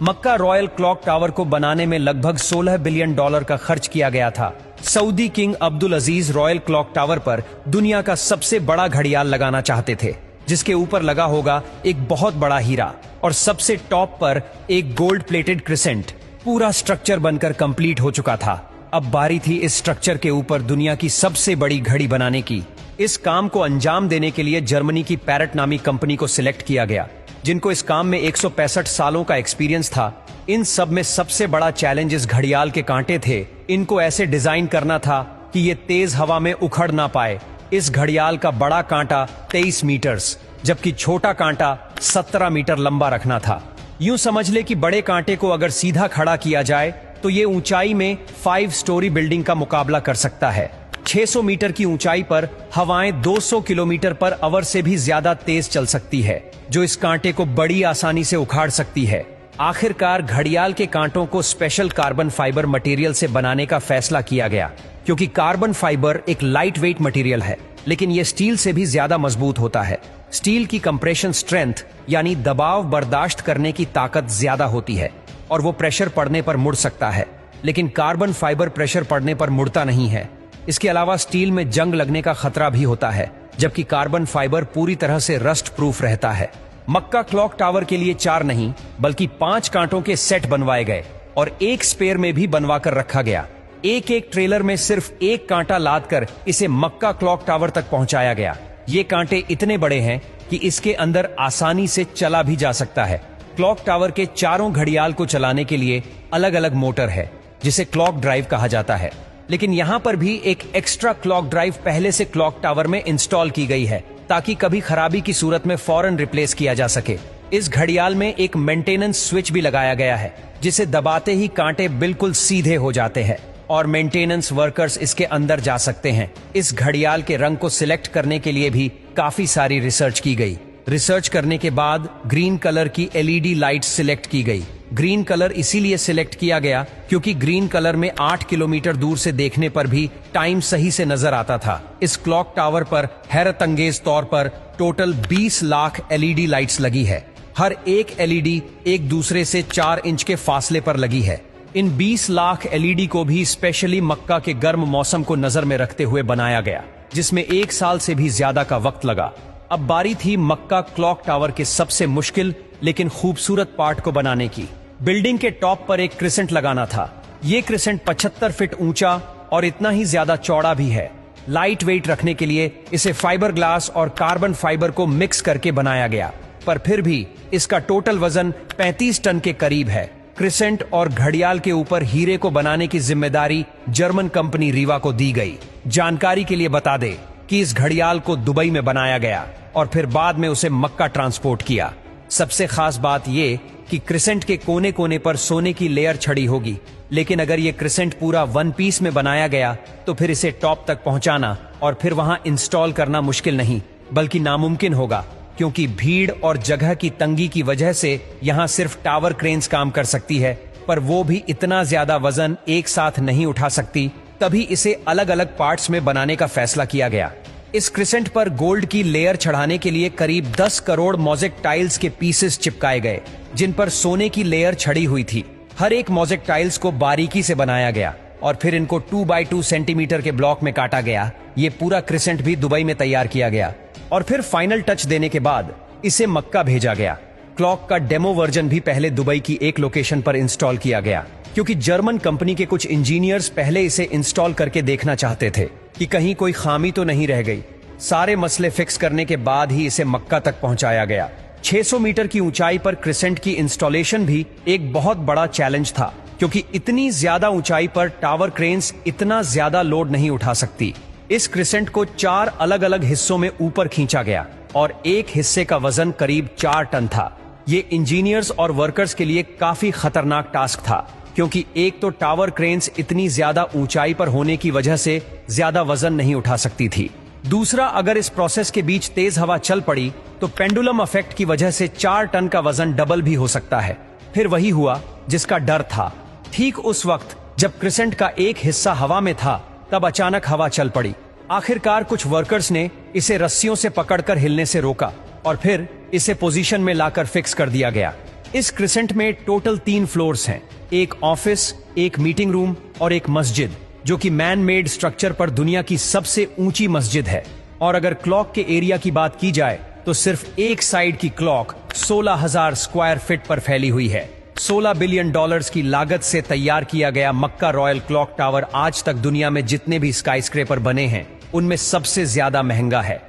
मक्का royal clock tower को बनाने में लगभग $16 बिलियन का खर्च किया गया था। सऊदी किंग अब्दुल अजीज रॉयल क्लॉक टावर पर दुनिया का सबसे बड़ा घड़ियाल लगाना चाहते थे, जिसके ऊपर लगा होगा एक बहुत बड़ा हीरा और सबसे टॉप पर एक गोल्ड प्लेटेड क्रिसेंट। पूरा स्ट्रक्चर बनकर कंप्लीट हो चुका था। अब बारी थी इस स्ट्रक्चर के ऊपर दुनिया की सबसे बड़ी घड़ी बनाने की। इस काम को अंजाम देने के लिए जर्मनी की पैरेट नामी कंपनी को सिलेक्ट किया गया, जिनको इस काम में 165 सालों का एक्सपीरियंस था। इन सब में सबसे बड़ा चैलेंज इस घड़ियाल के कांटे थे। इनको ऐसे डिजाइन करना था कि ये तेज हवा में उखड़ ना पाए। इस घड़ियाल का बड़ा कांटा 23 मीटर्स जबकि छोटा कांटा 17 मीटर लंबा रखना था। यूं समझ ले कि बड़े कांटे को अगर सीधा खड़ा किया जाए तो ये ऊंचाई में 5 स्टोरी बिल्डिंग का मुकाबला कर सकता है। 600 मीटर की ऊंचाई पर हवाएं 200 किलोमीटर पर आवर से भी ज्यादा तेज चल सकती है, जो इस कांटे को बड़ी आसानी से उखाड़ सकती है। आखिरकार घड़ियाल के कांटों को स्पेशल कार्बन फाइबर मटेरियल से बनाने का फैसला किया गया, क्योंकि कार्बन फाइबर एक लाइट वेट मटेरियल है, लेकिन यह स्टील से भी ज्यादा मजबूत होता है। स्टील की कंप्रेशन स्ट्रेंथ यानी दबाव बर्दाश्त करने की ताकत ज्यादा होती है और वो प्रेशर पड़ने पर मुड़ सकता है, लेकिन कार्बन फाइबर प्रेशर पड़ने पर मुड़ता नहीं है। इसके अलावा स्टील में जंग लगने का खतरा भी होता है, जबकि कार्बन फाइबर पूरी तरह से रस्ट प्रूफ रहता है। मक्का क्लॉक टावर के लिए 4 नहीं बल्कि 5 कांटों के सेट बनवाए गए और एक स्पेयर में भी बनवा कर रखा गया। एक एक ट्रेलर में सिर्फ एक कांटा लाद कर इसे मक्का क्लॉक टावर तक पहुंचाया गया। ये कांटे इतने बड़े हैं कि इसके अंदर आसानी से चला भी जा सकता है। क्लॉक टावर के चारों घड़ियाल को चलाने के लिए अलग अलग मोटर है, जिसे क्लॉक ड्राइव कहा जाता है। लेकिन यहाँ पर भी एक एक्स्ट्रा क्लॉक ड्राइव पहले से क्लॉक टावर में इंस्टॉल की गई है, ताकि कभी खराबी की सूरत में फौरन रिप्लेस किया जा सके। इस घड़ियाल में एक मेंटेनेंस स्विच भी लगाया गया है, जिसे दबाते ही कांटे बिल्कुल सीधे हो जाते हैं और मेंटेनेंस वर्कर्स इसके अंदर जा सकते हैं। इस घड़ियाल के रंग को सिलेक्ट करने के लिए भी काफी सारी रिसर्च की गई। रिसर्च करने के बाद ग्रीन कलर की एलईडी लाइट सिलेक्ट की गई। ग्रीन कलर इसीलिए सिलेक्ट किया गया क्योंकि ग्रीन कलर में 8 किलोमीटर दूर से देखने पर भी टाइम सही से नजर आता था। इस क्लॉक टावर पर हैरत अंगेज तौर पर टोटल 20 लाख एलईडी लाइट्स लगी है। हर एक एलईडी एक दूसरे से 4 इंच के फासले पर लगी है। इन 20 लाख एलईडी को भी स्पेशली मक्का के गर्म मौसम को नजर में रखते हुए बनाया गया, जिसमें 1 साल से भी ज्यादा का वक्त लगा। अब बारी थी मक्का क्लॉक टावर के सबसे मुश्किल लेकिन खूबसूरत पार्ट को बनाने की। बिल्डिंग के टॉप पर एक क्रिसेंट लगाना था। ये क्रिसेंट 75 फीट ऊंचा और इतना ही ज्यादा चौड़ा भी है। लाइट वेट रखने के लिए इसे फाइबर ग्लास और कार्बन फाइबर को मिक्स करके बनाया गया, पर फिर भी इसका टोटल वजन 35 टन के करीब है। क्रिसेंट और घड़ियाल के ऊपर हीरे को बनाने की जिम्मेदारी जर्मन कंपनी रीवा को दी गई। जानकारी के लिए बता दे कि इस घड़ियाल को दुबई में बनाया गया और फिर बाद में उसे मक्का ट्रांसपोर्ट किया। सबसे खास बात यह कि क्रिसेंट के कोने कोने पर सोने की लेयर छड़ी होगी, लेकिन अगर ये क्रिसेंट पूरा 1 पीस में बनाया गया तो फिर इसे टॉप तक पहुंचाना और फिर वहां इंस्टॉल करना मुश्किल नहीं बल्कि नामुमकिन होगा, क्योंकि भीड़ और जगह की तंगी की वजह से यहां सिर्फ टावर क्रेन्स काम कर सकती है, पर वो भी इतना ज्यादा वजन एक साथ नहीं उठा सकती। तभी इसे अलग अलग पार्ट्स में बनाने का फैसला किया गया। इस क्रिसेंट पर गोल्ड की लेयर चढ़ाने के लिए करीब 10 करोड़ मोज़ेक टाइल्स के पीसेस चिपकाए गए, जिन पर सोने की लेयर छड़ी हुई थी। हर एक मोज़ेक टाइल्स को बारीकी से बनाया गया और फिर इनको 2 बाई 2 सेंटीमीटर के ब्लॉक में काटा गया। ये पूरा क्रिसेंट भी दुबई में तैयार किया गया और फिर फाइनल टच देने के बाद इसे मक्का भेजा गया। क्लॉक का डेमो वर्जन भी पहले दुबई की एक लोकेशन पर इंस्टॉल किया गया, क्योंकि जर्मन कंपनी के कुछ इंजीनियर्स पहले इसे इंस्टॉल करके देखना चाहते थे कि कहीं कोई खामी तो नहीं रह गई। सारे मसले फिक्स करने के बाद ही इसे मक्का तक पहुंचाया गया। 600 मीटर की ऊंचाई पर क्रिसेंट की इंस्टॉलेशन भी एक बहुत बड़ा चैलेंज था, क्योंकि इतनी ज्यादा ऊंचाई पर टावर क्रेन्स इतना ज्यादा लोड नहीं उठा सकती। इस क्रिसेंट को 4 अलग अलग हिस्सों में ऊपर खींचा गया और एक हिस्से का वजन करीब 4 टन था। ये इंजीनियर्स और वर्कर्स के लिए काफी खतरनाक टास्क था, क्योंकि एक तो टावर क्रेन्स इतनी ज्यादा ऊंचाई पर होने की वजह से ज्यादा वजन नहीं उठा सकती थी। दूसरा, अगर इस प्रोसेस के बीच तेज हवा चल पड़ी तो पेंडुलम इफेक्ट की वजह से 4 टन का वजन डबल भी हो सकता है। फिर वही हुआ जिसका डर था। ठीक उस वक्त जब क्रिसेंट का एक हिस्सा हवा में था, तब अचानक हवा चल पड़ी। आखिरकार कुछ वर्कर्स ने इसे रस्सियों से पकड़कर हिलने से रोका और फिर इसे पोजीशन में लाकर फिक्स कर दिया गया। इस क्रिसेंट में टोटल 3 फ्लोर्स हैं, एक ऑफिस, एक मीटिंग रूम और एक मस्जिद, जो कि मैन मेड स्ट्रक्चर पर दुनिया की सबसे ऊंची मस्जिद है। और अगर क्लॉक के एरिया की बात की जाए तो सिर्फ एक साइड की क्लॉक 16,000 स्क्वायर फीट पर फैली हुई है। $16 बिलियन की लागत से तैयार किया गया मक्का रॉयल क्लॉक टावर आज तक दुनिया में जितने भी स्काईस्क्रेपर बने हैं उनमें सबसे ज्यादा महंगा है।